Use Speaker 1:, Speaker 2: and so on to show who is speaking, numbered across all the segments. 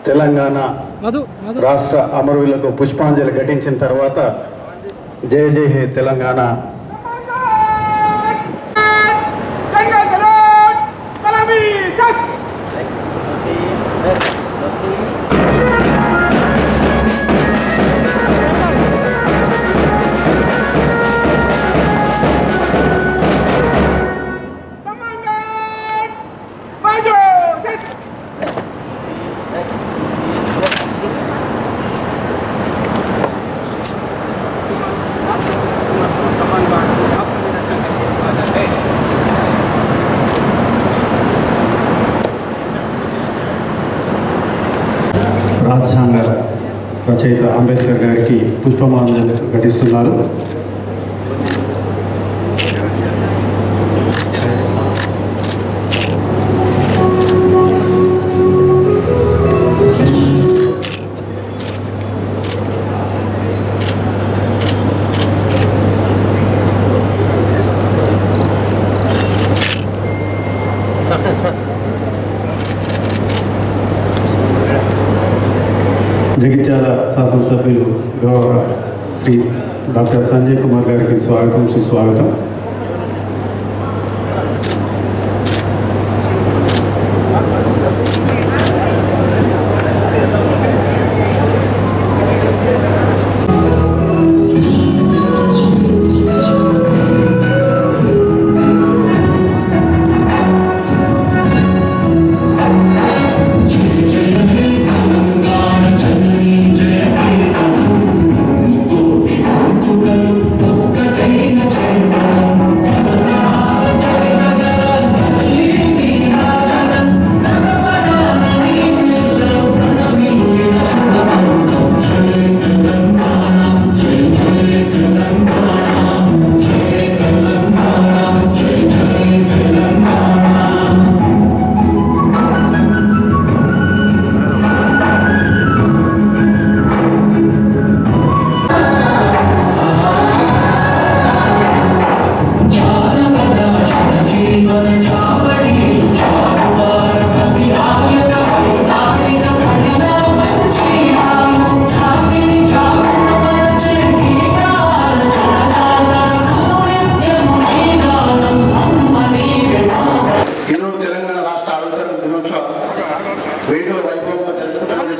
Speaker 1: తెలంగాణ రాష్ట్ర అమరవీరులకు పుష్పాంజలి ఘటించిన తర్వాత జై జై హే తెలంగాణ రాజ్యాంగ రచయిత అంబేద్కర్ గారికి పుష్పమాంజలి ఘటిస్తున్నారు. జగిత్యాల శాసనసభ్యులు గౌరవ శ్రీ డాక్టర్ సంజయ్ కుమార్ గారికి స్వాగతం సుస్వాగతం.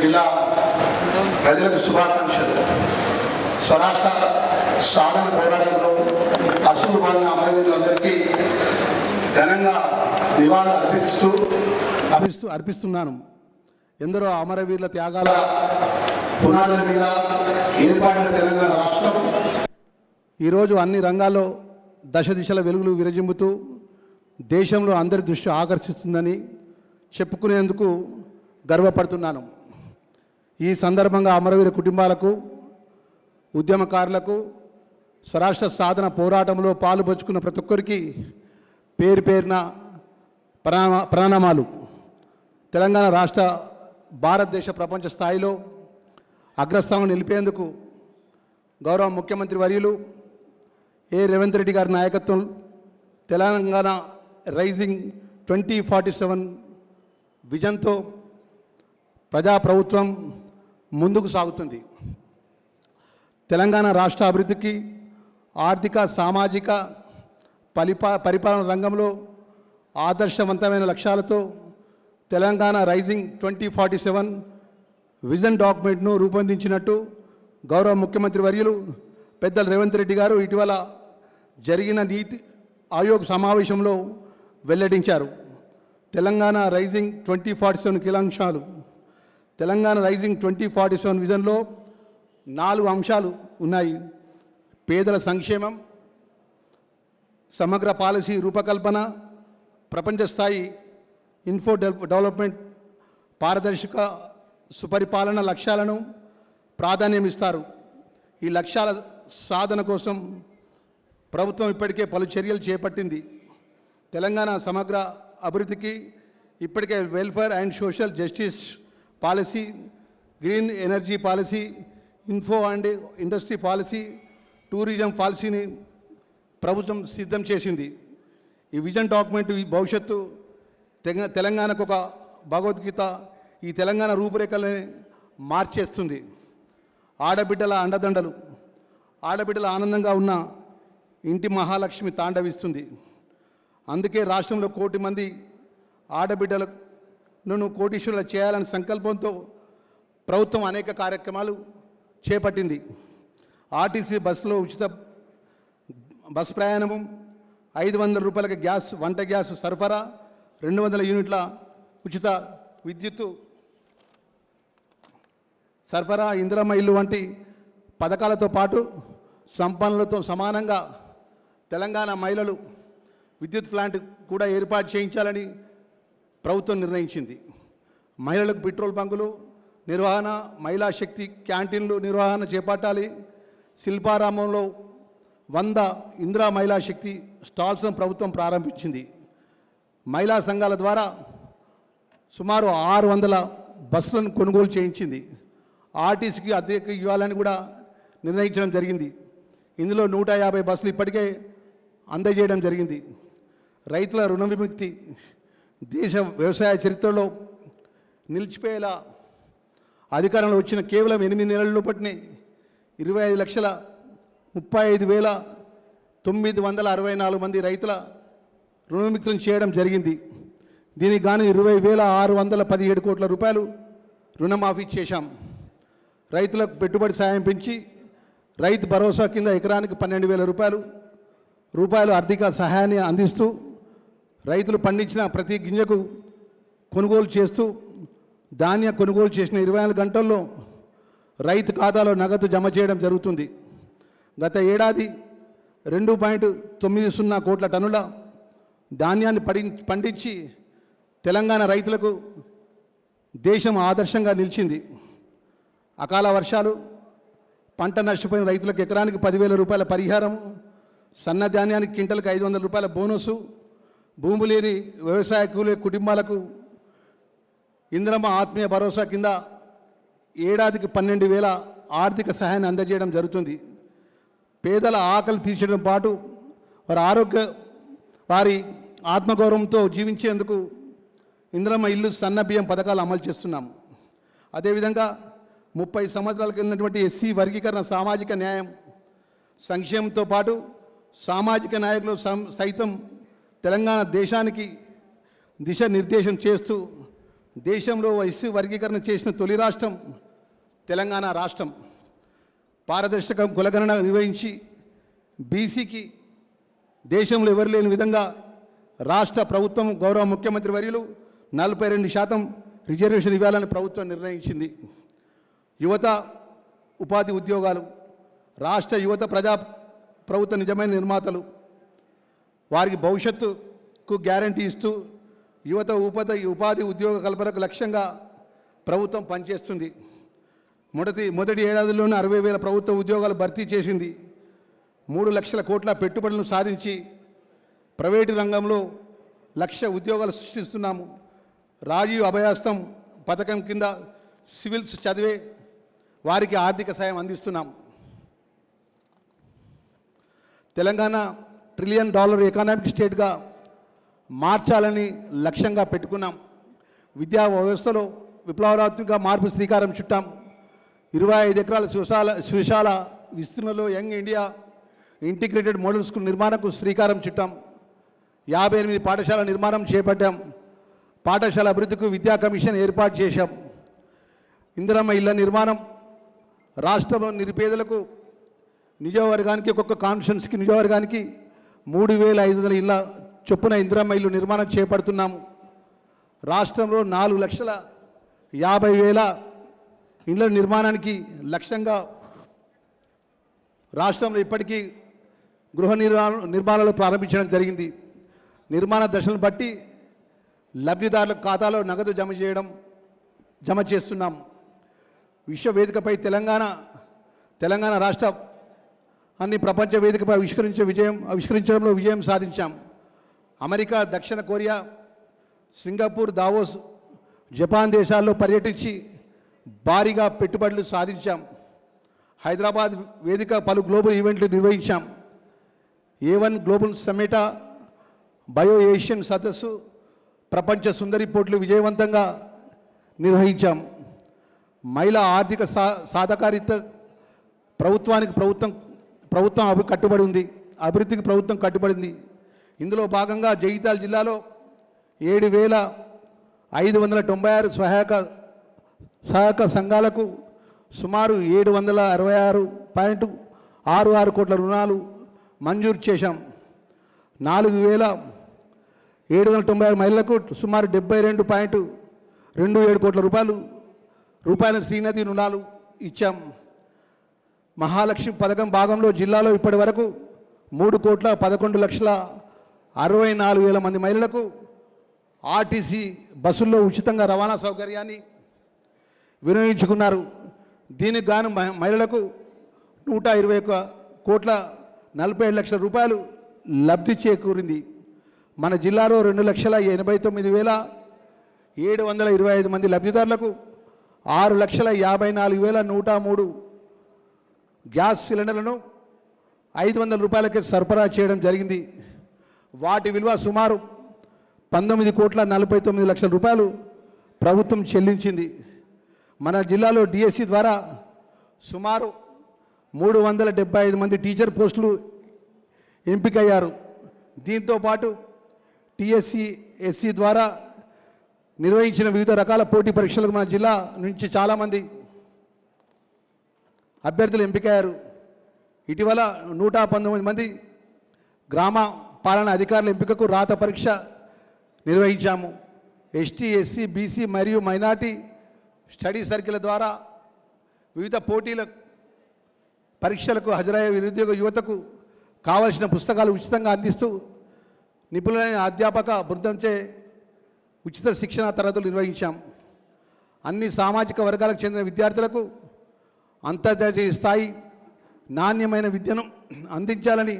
Speaker 1: జిల్లా ప్రజలకు శుభాకాంక్షలు. స్వరాష్ట్ర సాధన పోరాటంలో అసలు పాల్గొన్న అమరవీరులందరికీ ఘనంగా నివాళులు అర్పిస్తున్నాను. ఎందరో అమరవీరుల త్యాగాల పునాదుల మీద ఏర్పడిన తెలంగాణ రాష్ట్రం ఈరోజు అన్ని రంగాల్లో దశ దిశల వెలుగులు విరజిమ్ముతూ దేశంలో అందరి దృష్టి ఆకర్షిస్తుందని చెప్పుకునేందుకు గర్వపడుతున్నాను. ఈ సందర్భంగా అమరవీర కుటుంబాలకు, ఉద్యమకారులకు, స్వరాష్ట్ర సాధన పోరాటంలో పాలుపంచుకున్న ప్రతి ఒక్కరికి పేరు పేరున ప్రణామాలు. తెలంగాణ రాష్ట్ర భారతదేశ ప్రపంచ స్థాయిలో అగ్రస్థానం నిలిపేందుకు గౌరవ ముఖ్యమంత్రి వర్యులు రేవంత్ రెడ్డి గారి నాయకత్వం తెలంగాణ రైజింగ్ 2047 విజన్తో ప్రజాప్రభుత్వం ముందుకు సాగుతుంది. తెలంగాణ రాష్ట్ర అభివృద్ధికి ఆర్థిక, సామాజిక, పరిపాలన రంగంలో ఆదర్శవంతమైన లక్ష్యాలతో తెలంగాణ రైజింగ్ 2047 విజన్ డాక్యుమెంట్ను రూపొందించినట్టు గౌరవ ముఖ్యమంత్రి వర్యులు పెద్దలు రేవంత్ రెడ్డి గారు ఇటీవల జరిగిన నీతి ఆయోగ్ సమావేశంలో వెల్లడించారు. తెలంగాణ రైజింగ్ 2047 కీలకాంశాలు. తెలంగాణ రైజింగ్ 2047 విజన్లో 4 అంశాలు ఉన్నాయి. పేదల సంక్షేమం, సమగ్ర పాలసీ రూపకల్పన, ప్రపంచ స్థాయి ఇన్ఫో డెవలప్మెంట్, పారదర్శక సుపరిపాలన లక్ష్యాలను ప్రాధాన్యం ఇస్తారు. ఈ లక్ష్యాల సాధన కోసం ప్రభుత్వం ఇప్పటికే పలు చర్యలు చేపట్టింది. తెలంగాణ సమగ్ర అభివృద్ధికి ఇప్పటికే welfare and social justice policy, green energy policy, info and industry policy, tourism పాలసీని ప్రభుత్వం సిద్ధం చేసింది. ఈ విజన్ డాక్యుమెంట్ భవిష్యత్తు తెలంగాణకు ఒక భగవద్గీత
Speaker 2: ఈ తెలంగాణ రూపురేఖల్ని మార్చేస్తుంది. ఆడబిడ్డల అండదండలు, ఆడబిడ్డల ఆనందంగా ఉన్న ఇంటి మహాలక్ష్మి తాండవిస్తుంది. అందుకే రాష్ట్రంలో 1 కోటి మంది ఆడబిడ్డలను కోటీశ్వరులు చేయాలనే సంకల్పంతో ప్రభుత్వం అనేక కార్యక్రమాలు చేపట్టింది. ఆర్టీసీ బస్సులో ఉచిత బస్ ప్రయాణము, 500 రూపాయలకి గ్యాస్, వంట గ్యాస్ సరఫరా, 200 యూనిట్ల ఉచిత విద్యుత్తు సరఫరా, ఇందిరమ్మ ఇల్లు వంటి పథకాలతో పాటు సంపన్నులతో సమానంగా తెలంగాణ మహిళలు విద్యుత్ ప్లాంట్ కూడా ఏర్పాటు చేయించాలని ప్రభుత్వం నిర్ణయించింది. మహిళలకు పెట్రోల్ బంకులు నిర్వహణ, మహిళా శక్తి క్యాంటీన్లు నిర్వహణ చేపట్టాలి. శిల్పారామంలో 100 ఇందిరా మహిళా శక్తి స్టాల్స్ను ప్రభుత్వం ప్రారంభించింది. మహిళా సంఘాల ద్వారా సుమారు 600 బస్సులను కొనుగోలు చేయించింది. ఆర్టీసీకి అద్దెకు ఇవ్వాలని కూడా నిర్ణయించడం జరిగింది. ఇందులో 150 బస్సులు ఇప్పటికే అందజేయడం జరిగింది. రైతుల రుణ విముక్తి దేశ వ్యవసాయ చరిత్రలో నిలిచిపోయేలా అధికారంలో వచ్చిన కేవలం 8 నెలల పట్టినే 25,35,964 మంది రైతుల రుణవిముక్తులను చేయడం జరిగింది. దీనికి గాను 20,617 కోట్ల రూపాయలు రుణమాఫీ చేశాం. రైతులకు పెట్టుబడి సాయం పెంచి రైతు భరోసా కింద ఎకరానికి 12,000 రూపాయలు ఆర్థిక సహాయాన్ని అందిస్తూ రైతులు పండించిన ప్రతి గింజకు కొనుగోలు చేస్తూ ధాన్య కొనుగోలు చేసిన 24 గంటల్లో రైతు ఖాతాలో నగదు జమ చేయడం జరుగుతుంది. గత ఏడాది 2.90 కోట్ల టన్నుల ధాన్యాన్ని పండించి తెలంగాణ రైతులకు దేశం ఆదర్శంగా నిలిచింది. అకాల వర్షాలు, పంట నష్టపోయిన రైతులకు ఎకరానికి 10,000 రూపాయల పరిహారం, సన్న ధాన్యానికి క్వింటల్కి 500 రూపాయల బోనసు, భూమి లేని వ్యవసాయ కూలీ కుటుంబాలకు ఇందిరమ్మ ఆత్మీయ భరోసా కింద ఏడాదికి 12,000 ఆర్థిక సహాయాన్ని అందజేయడం జరుగుతుంది. పేదల ఆకలి తీర్చడం పాటు వారి ఆత్మగౌరవంతో జీవించేందుకు ఇందిరమ్మ ఇల్లు, సన్న బియ్యం పథకాలు అమలు చేస్తున్నాం. అదేవిధంగా 30 సంవత్సరాలకు వెళ్ళినటువంటి ఎస్సీ వర్గీకరణ, సామాజిక న్యాయం, సంక్షేమంతో పాటు సామాజిక నాయకులు సైతం తెలంగాణ దేశానికి దిశ నిర్దేశం చేస్తూ దేశంలో ఎస్సీ వర్గీకరణ చేసిన తొలి రాష్ట్రం తెలంగాణ రాష్ట్రం. పారదర్శక కులగణన నిర్వహించి బీసీకి దేశంలో ఎవరు లేని విధంగా రాష్ట్ర ప్రభుత్వం, గౌరవ ముఖ్యమంత్రి వర్యులు 42% రిజర్వేషన్ ఇవ్వాలని ప్రభుత్వం నిర్ణయించింది. యువత ఉపాధి ఉద్యోగాలు, రాష్ట్ర యువత ప్రభుత్వ నిజమైన నిర్మాతలు. వారికి భవిష్యత్తుకు గ్యారంటీ ఇస్తూ యువత ఉపాధి ఉద్యోగ కల్పనకు లక్ష్యంగా ప్రభుత్వం పనిచేస్తుంది. మొదటి ఏడాదిలోనే 60,000 ప్రభుత్వ ఉద్యోగాలు భర్తీ చేసింది. 3 లక్షల కోట్ల పెట్టుబడులను సాధించి ప్రైవేటు రంగంలో 1,00,000 ఉద్యోగాలు సృష్టిస్తున్నాము. రాజీవ్ అభయాస్తం పథకం కింద సివిల్స్ చదివే వారికి ఆర్థిక సాయం అందిస్తున్నాం. తెలంగాణ $1 ట్రిలియన్ ఎకనామిక్ స్టేట్గా మార్చాలని లక్ష్యంగా పెట్టుకున్నాం. విద్యా వ్యవస్థలో విప్లవాత్మక మార్పు శ్రీకారం చుట్టాం. 25 ఎకరాల సుశాల విస్తీర్ణంలో young India integrated model school నిర్మాణకు శ్రీకారం చుట్టాం. 58 పాఠశాల నిర్మాణం చేపట్టాం. పాఠశాల అభివృద్ధికి విద్యా కమిషన్ ఏర్పాటు చేశాం. ఇందిరమ్మ ఇళ్ల నిర్మాణం, రాష్ట్రంలో నిరుపేదలకు నియోజకవర్గానికి, ఒక్కొక్క కాన్స్టిట్యున్సీకి నియోజకవర్గానికి 3,500 ఇళ్ల చొప్పున ఇందిరమ్మ ఇల్లు నిర్మాణం చేపడుతున్నాము. రాష్ట్రంలో 4,50,000 ఇళ్ల నిర్మాణానికి లక్ష్యంగా రాష్ట్రంలో ఇప్పటికీ గృహ నిర్మాణాలు ప్రారంభించడం జరిగింది. నిర్మాణ దశలను బట్టి లబ్ధిదారుల ఖాతాలో నగదు జమ చేస్తున్నాం. విశ్వ వేదికపై తెలంగాణ రాష్ట్ర అన్ని ప్రపంచ వేదికపై ఆవిష్కరించడంలో విజయం సాధించాం. అమెరికా, దక్షిణ కొరియా, సింగపూర్, దావోస్, జపాన్ దేశాల్లో పర్యటించి భారీగా పెట్టుబడులు సాధించాం. హైదరాబాద్ వేదిక పలు గ్లోబల్ ఈవెంట్లు నిర్వహించాం. A1 global summit, bio Asian సదస్సు, ప్రపంచ సుందరి పోటీలు విజయవంతంగా నిర్వహించాం. మహిళా ఆర్థిక సాధకారిత ప్రభుత్వం కట్టుబడి ఉంది. అభివృద్ధికి ప్రభుత్వం కట్టుబడింది. ఇందులో భాగంగా జగిత్యాల జిల్లాలో 7,596 సహాయక సంఘాలకు సుమారు 766.66 కోట్ల రుణాలు మంజూరు చేశాం. 4,796 మహిళలకు సుమారు 72.27 కోట్ల రూపాయల శ్రీనిధి రుణాలు ఇచ్చాం. మహాలక్ష్మి పథకం భాగంలో జిల్లాలో ఇప్పటి వరకు 3,11,64,000 మంది మహిళలకు ఆర్టీసీ బస్సుల్లో ఉచితంగా రవాణా సౌకర్యాన్ని వినియోగించుకున్నారు. దీనికి గాను మహిళలకు 121,47,00,000 రూపాయలు లబ్ధి చేకూరింది. మన జిల్లాలో 2,89,725 మంది లబ్ధిదారులకు 6,54,103 గ్యాస్ సిలిండర్లను 500 రూపాయలకే సరఫరా చేయడం జరిగింది. వాటి విలువ సుమారు 19,49,00,000 రూపాయలు ప్రభుత్వం చెల్లించింది. మన జిల్లాలో డిఎస్సి ద్వారా సుమారు 375 మంది టీచర్ పోస్టులు ఎంపికయ్యారు. దీంతోపాటు టిఎస్సి ఎస్సి ద్వారా నిర్వహించిన వివిధ రకాల పోటీ పరీక్షలకు మన జిల్లా నుంచి చాలామంది అభ్యర్థులు ఎంపికయ్యారు. ఇటీవల 119 మంది గ్రామ పాలన అధికారుల ఎంపికకు రాత పరీక్ష నిర్వహించాము. ఎస్టీ ఎస్సీ బీసీ మరియు మైనార్టీ స్టడీ సర్కిల్ ద్వారా వివిధ పోటీల పరీక్షలకు హాజరయ్యే నిరుద్యోగ యువతకు కావలసిన పుస్తకాలు ఉచితంగా అందిస్తూ నిపుణులైన అధ్యాపక బృందంచే ఉచిత శిక్షణ తరగతులు నిర్వహించాం. అన్ని సామాజిక వర్గాలకు చెందిన విద్యార్థులకు అంతర్జాతీయ స్థాయి నాణ్యమైన విద్యను అందించాలని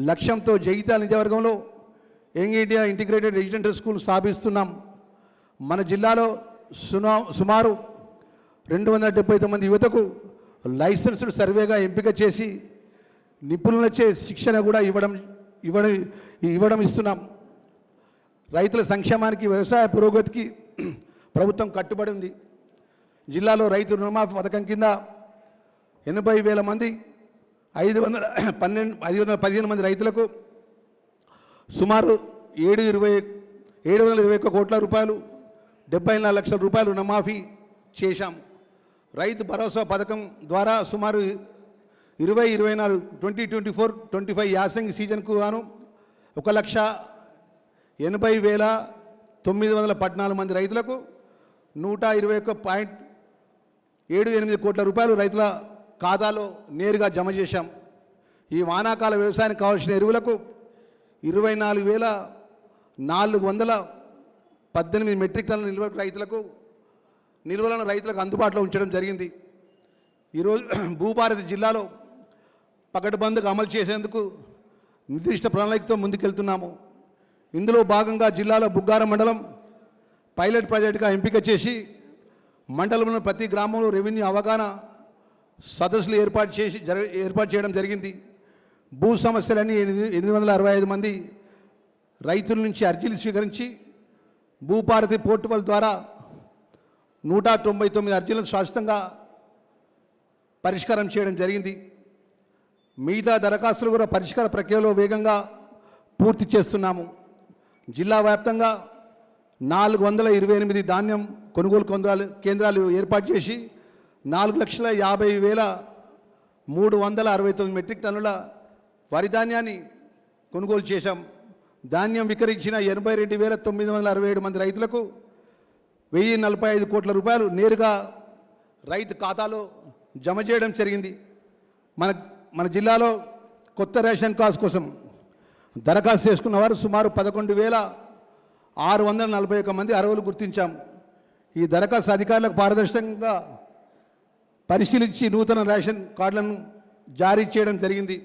Speaker 2: లక్ష్యంతో జగిత్యాల నియోజకవర్గంలో young India integrated residential school స్థాపిస్తున్నాం. మన జిల్లాలో సుమారు 279 మంది యువతకు లైసెన్స్డ్ సర్వేగా ఎంపిక చేసి నిపుణులచే శిక్షణ కూడా ఇవ్వడం ఇస్తున్నాం. రైతుల సంక్షేమానికి వ్యవసాయ పురోగతికి ప్రభుత్వం కట్టుబడి ఉంది. జిల్లాలో రైతు రుణమాఫీ పథకం కింద 80,000 మంది 515 మంది రైతులకు సుమారు 721 కోట్ల రూపాయలు 74 లక్షల రూపాయలు రుణమాఫీ చేశాం. రైతు భరోసా పథకం ద్వారా సుమారు 2024 యాసంగి సీజన్కు గాను 1,80,914 మంది రైతులకు 121.78 కోట్ల రూపాయలు రైతుల ఖాతాలో నేరుగా జమ చేశాం. ఈ వానాకాల వ్యవసాయానికి కావాల్సిన ఎరువులకు 24,418 మెట్రిక్ టన్నుల నిల్వలను రైతులకు అందుబాటులో ఉంచడం జరిగింది. ఈరోజు భూభారతి జిల్లాలో పకడ్బందీగా అమలు చేసేందుకు నిర్దిష్ట ప్రణాళికతో ముందుకెళ్తున్నాము. ఇందులో భాగంగా జిల్లాలో బుగ్గారం మండలం పైలట్ ప్రాజెక్టుగా ఎంపిక చేసి మండలంలో ప్రతి గ్రామంలో రెవెన్యూ అవగాహన సదస్సులు ఏర్పాటు చేయడం జరిగింది. భూ సమస్యలన్నీ 865 మంది రైతుల నుంచి అర్జీలు స్వీకరించి భూభారతి పోర్టల్ ద్వారా 199 అర్జీలను శాశ్వతంగా పరిష్కారం చేయడం జరిగింది. మిగతా దరఖాస్తులు కూడా పరిష్కార ప్రక్రియలో వేగంగా పూర్తి చేస్తున్నాము. జిల్లా వ్యాప్తంగా 428 ధాన్యం కొనుగోలు కేంద్రాలు ఏర్పాటు చేసి 4,50,369 మెట్రిక్ టన్నుల వరి ధాన్యాన్ని కొనుగోలు చేశాం. ధాన్యం విక్రయించిన 82,967 మంది రైతులకు 1,045 కోట్ల రూపాయలు నేరుగా రైతు ఖాతాలో జమ చేయడం జరిగింది. మన జిల్లాలో కొత్త రేషన్ కార్డ్స్ కోసం దరఖాస్తు చేసుకున్న వారు సుమారు 11,641 మంది అర్హులు గుర్తించాం. ఈ దరఖాస్తు అధికారులకు పారదర్శకంగా పరిశీలించి నూతన రేషన్ కార్డులను జారీ చేయడం జరిగింది.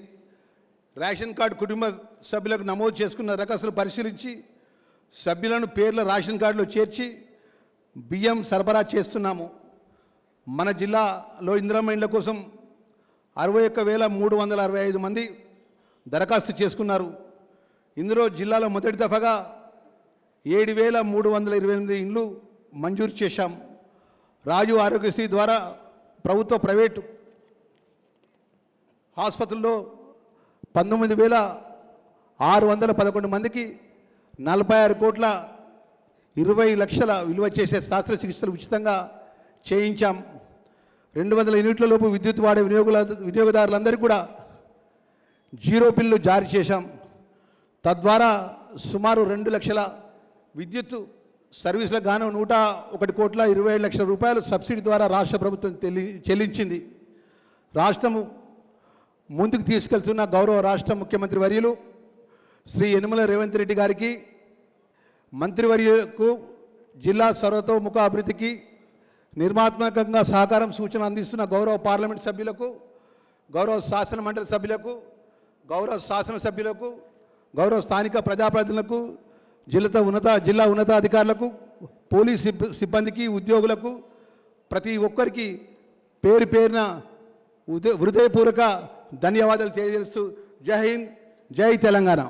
Speaker 2: రేషన్ కార్డు కుటుంబ సభ్యులకు నమోదు చేసుకున్న దరఖాస్తులు పరిశీలించి సభ్యులను పేర్ల రేషన్ కార్డులో చేర్చి బియ్యం సరఫరా చేస్తున్నాము. మన జిల్లాలో ఇందిరమ్మ ఇండ్ల కోసం 61,365 మంది దరఖాస్తు చేసుకున్నారు. ఇందులో జిల్లాలో మొదటి దఫాగా 7,328 ఇండ్లు మంజూరు చేశాం. రాజు ఆరోగ్యశ్రీ ద్వారా ప్రభుత్వ ప్రైవేటు ఆసుపత్రుల్లో 19,611 మందికి 46 కోట్ల 20 లక్షల విలువ చేసే శస్త్రచికిత్సలు ఉచితంగా చేయించాం. 200 యూనిట్ల లోపు విద్యుత్ వాడే వినియోగదారులందరికీ కూడా జీరో బిల్లు జారీ చేశాం. తద్వారా సుమారు 2 లక్షల విద్యుత్ సర్వీసులకు గాను 101 కోట్ల 27 లక్షల రూపాయలు సబ్సిడీ ద్వారా రాష్ట్ర ప్రభుత్వం చెల్లించింది. రాష్ట్రము ముందుకు తీసుకెళ్తున్న గౌరవ రాష్ట్ర ముఖ్యమంత్రి వర్యులు శ్రీ యనమల రేవంత్ రెడ్డి గారికి, మంత్రివర్యులకు, జిల్లా సర్వతోముఖ అభివృద్ధికి నిర్మాత్మకంగా సహకారం సూచన అందిస్తున్న గౌరవ పార్లమెంట్ సభ్యులకు, గౌరవ శాసన మండలి సభ్యులకు, గౌరవ శాసనసభ్యులకు, గౌరవ స్థానిక ప్రజాప్రతినిధులకు, జిల్లా ఉన్నతాధికారులకు, పోలీస్ సిబ్బందికి, ఉద్యోగులకు, ప్రతి ఒక్కరికి పేరు పేరున హృదయపూర్వక ధన్యవాదాలు తెలియజేస్తూ జై హింద్, జై తెలంగాణ.